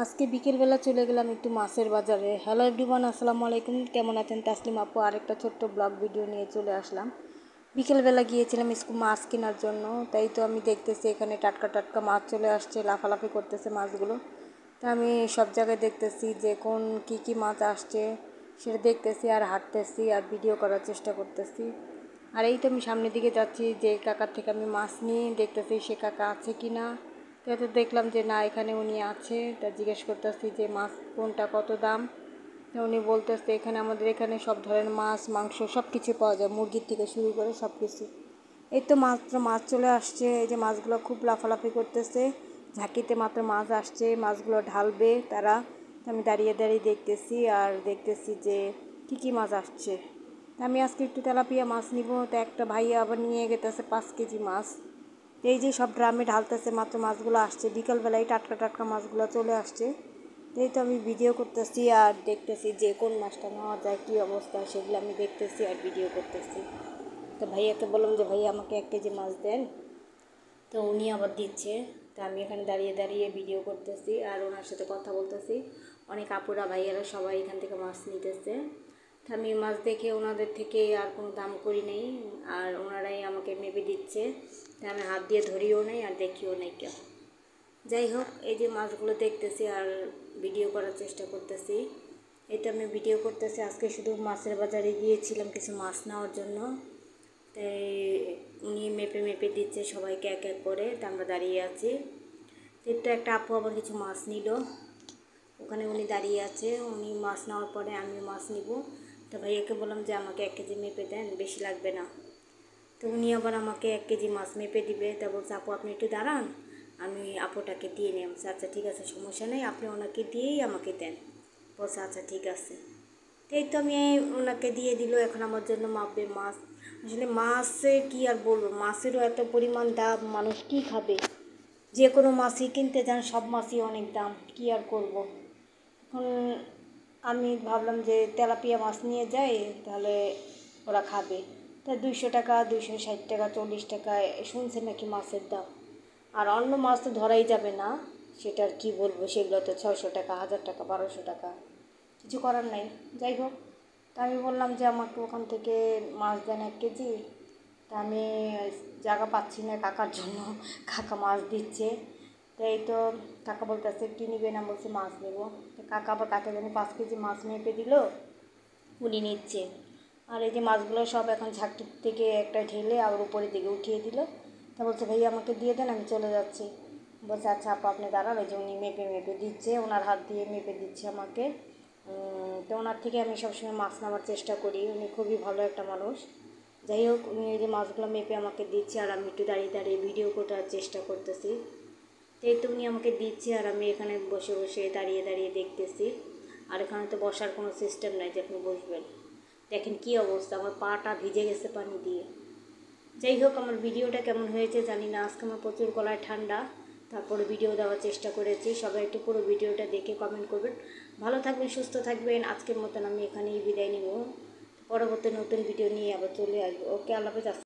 আজকে বিকেলবেলা চলে গেলাম একটু মাছের বাজারে। হ্যালো এভরিওয়ান, আসসালামু আলাইকুম। কেমন আছেন? তাসলিম আপু আরেকটা ছোট্ট ব্লগ ভিডিও নিয়ে চলে আসলাম। বিকেলবেলা গিয়েছিলাম মাছ কেনার জন্য, তাই তো আমি দেখতেছি এখানে টাটকা টাটকা মাছ চলে আসছে, লাফালাফি করতেছে মাছগুলো। তা আমি সব জায়গায় দেখতেছি যে কোন কী মাছ আসছে সেটা দেখতেছি আর হাঁটতেছি আর ভিডিও করার চেষ্টা করতেছি। আর এই তো আমি সামনের দিকে যাচ্ছি, যে কাকার থেকে আমি মাছ নিয়ে দেখতেছি সে কাকা আছে কি না। তো দেখলাম যে না, এখানে উনি আছে। তা জিজ্ঞেস করতেছি যে মাছ কোনটা কত দাম। তো উনি বলতেছে এখানে আমাদের এখানে সব ধরনের মাছ মাংস সব কিছু পাওয়া যায়, মুরগির থেকে শুরু করে সব কিছু। এই তো মাত্র মাছ চলে আসছে, এই যে মাছগুলো খুব লাফালাফি করতেছে, ঝাঁকিতে মাত্র মাছ আসছে, মাছগুলো ঢালবে তারা। আমি দাঁড়িয়ে দাঁড়িয়ে দেখতেছি আর দেখতেছি যে কী মাছ আসছে। আমি আজকে একটু তেলাপিয়া মাছ নিব, তো একটা ভাইয়া আবার নিয়ে গেতেছে 5 কেজি মাছ। এই যে সব ড্রামে ঢালতেছে, মাত্র মাছগুলো আসছে বিকালবেলায়, টাটকা টাটকা মাছগুলো চলে আসছে। এই তো আমি ভিডিও করতেছি আর দেখতেছি যে কোন মাছটা নেওয়া যায়, কী অবস্থা সেগুলো আমি দেখতেছি আর ভিডিও করতেছি। তো ভাইয়াকে বললাম যে ভাইয়া আমাকে 1 কেজি মাছ দেন, তো উনি আবার দিচ্ছে। তো আমি এখানে দাঁড়িয়ে দাঁড়িয়ে ভিডিও করতেছি আর ওনার সাথে কথা বলতেছি। অনেক আপুরা ভাইয়ারা সবাই এখান থেকে মাছ নিতেছে। তো আমি মাছ দেখে ওনাদের থেকে আর কোনো দাম করি নেই, আর ওনারাই আমাকে মেপে দিচ্ছে। তাই আমি হাত দিয়ে ধরিও নেই আর দেখিও নেই কেউ। যাই হোক, এই যে মাছগুলো দেখতেছি আর ভিডিও করার চেষ্টা করতেছি। এটা আমি ভিডিও করতেছি। আজকে শুধু মাছের বাজারে গিয়েছিলাম কিছু মাছ নেওয়ার জন্য, তাই উনি মেপে মেপে দিচ্ছে সবাইকে এক এক করে। তা আমরা দাঁড়িয়ে আছি। তো একটা আপু আবার কিছু মাছ নিল, ওখানে উনি দাঁড়িয়ে আছে। উনি মাছ নেওয়ার পরে আমি মাছ নিব। তো ভাইয়াকে বললাম যে আমাকে 1 কেজি মেপে দেন, বেশি লাগবে না। তো উনি আবার আমাকে 1 কেজি মাছ মেপে দিবে। তা বলছে আপু আপনি একটু দাঁড়ান, আমি আপুটাকে দিয়ে নিই। আচ্ছা ঠিক আছে, সমস্যা নেই, আপনি ওনাকে দিয়েই আমাকে দেন। বলছে আচ্ছা ঠিক আছে। এই তো আমি ওনাকে দিয়ে দিল, এখন আমার জন্য মাপবে মাছ। আসলে মাছে কি আর বলবো, মাছেরও এত পরিমাণ দাম, মানুষ কি খাবে। যে কোনো মাছই কিনতে যান, সব মাছই অনেক দাম, কি আর করব। এখন আমি ভাবলাম যে তেলাপিয়া মাছ নিয়ে যাই, তাহলে ওরা খাবে। তা 200 টাকা, 260 টাকা, 40 টাকা শুনছে নাকি মাছের দাম। আর অন্য মাছ তো ধরাই যাবে না, সেটার কি বলবো, সেগুলো তো 600 টাকা, 1000 টাকা, 1200 টাকা, কিছু করার নাই। যাই হোক, তা আমি বললাম যে আমাকে ওখান থেকে মাছ দেন 1 কেজি। তা আমি জায়গা পাচ্ছি না কাকার জন্য, কাকা মাছ দিচ্ছে। তো এই তো কাকা বলতেছে কী নিবে না, বলছে মাছ নেবো। তো কাকা আবার কাকে জানি 5 কেজি মাছ মেপে দিল, উনি নিচ্ছে। আর এই যে মাছগুলো সব এখন ঝাঁকির থেকে একটা ঢেলে আবার উপরের দিকে উঠিয়ে দিল। তা বলছে ভাইয়া আমাকে দিয়ে দেন, আমি চলে যাচ্ছি। বলছে আচ্ছা আপু আপনি দাঁড়ান। ওই যে উনি মেপে মেপে দিচ্ছে, ওনার হাত দিয়ে মেপে দিচ্ছে আমাকে। তো ওনার থেকে আমি সবসময় মাছ নেওয়ার চেষ্টা করি, উনি খুবই ভালো একটা মানুষ। যাই হোক, উনি এই যে মাছগুলো মেপে আমাকে দিচ্ছে আর আমি একটু দাঁড়িয়ে দাঁড়িয়ে ভিডিও করার চেষ্টা করতেছি। তো এই তো উনি আমাকে দিচ্ছে আর আমি এখানে বসে বসে দাঁড়িয়ে দাঁড়িয়ে দেখতেছি। আর এখানে তো বসার কোনো সিস্টেম নাই যে আপনি বসবেন। দেখেন কী অবস্থা, আমার পাটা ভিজে গেছে পানি দিয়ে। যাই হোক, আমার ভিডিওটা কেমন হয়েছে জানি না, আজকে আমার প্রচুর গলায় ঠান্ডা, তারপরে ভিডিও দেওয়ার চেষ্টা করেছি। সবাই একটু পুরো ভিডিওটা দেখে কমেন্ট করবেন। ভালো থাকবেন, সুস্থ থাকবেন। আজকের মতন আমি এখানেই বিদায় নিব। পরবর্তী নতুন ভিডিও নিয়ে আবার চলে আসবো। ওকে, আল্লাহ হাফেজ।